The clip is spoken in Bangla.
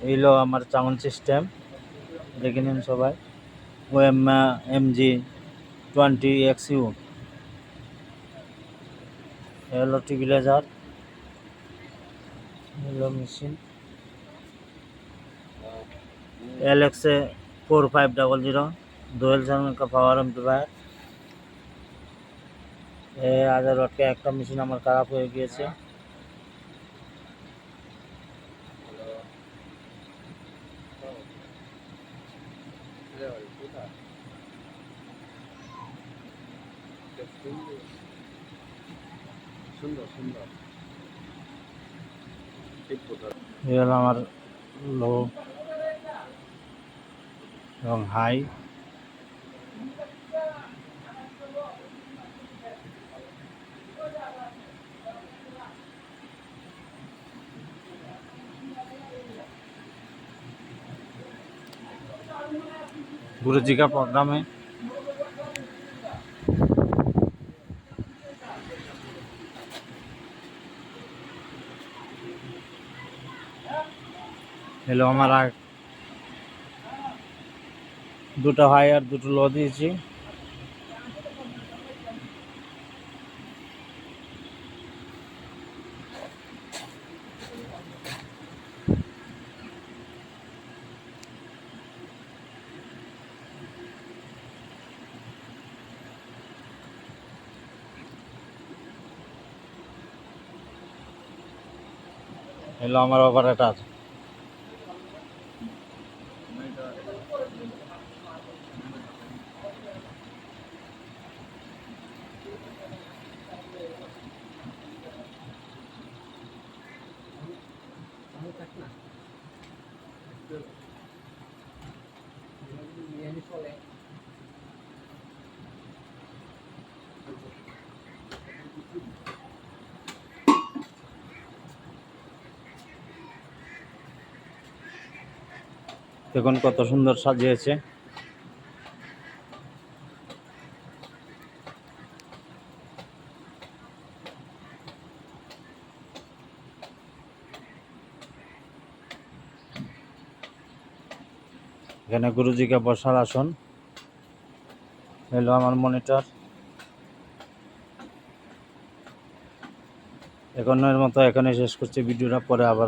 এইলো আমার সাউন্ড সিস্টেম, দেখে নিন সবাই। ওএমা MG20XU, হলো টিবিলাইজার, হলো মেশিন LXA 4500 डुअल चैनल का पावर एम्पलीफायर। 1000 ওয়াট का একটা মেশিন আমার খারাপ হয়ে গিয়েছে। এই হলো আমার লো এবং হাই। गुरुजी का प्रोग्राम है। हेलो हमारा দুটো হাই আর দুটো লো দিয়েছি। हेलो हमारा অপারেটর। দেখুন কত সুন্দর সাজিয়েছে। এখানে গুরুজিকে বসার আসন। হলো আমার মনিটর। এখনের মতো এখানে শেষ করছি ভিডিওটা, পরে আবার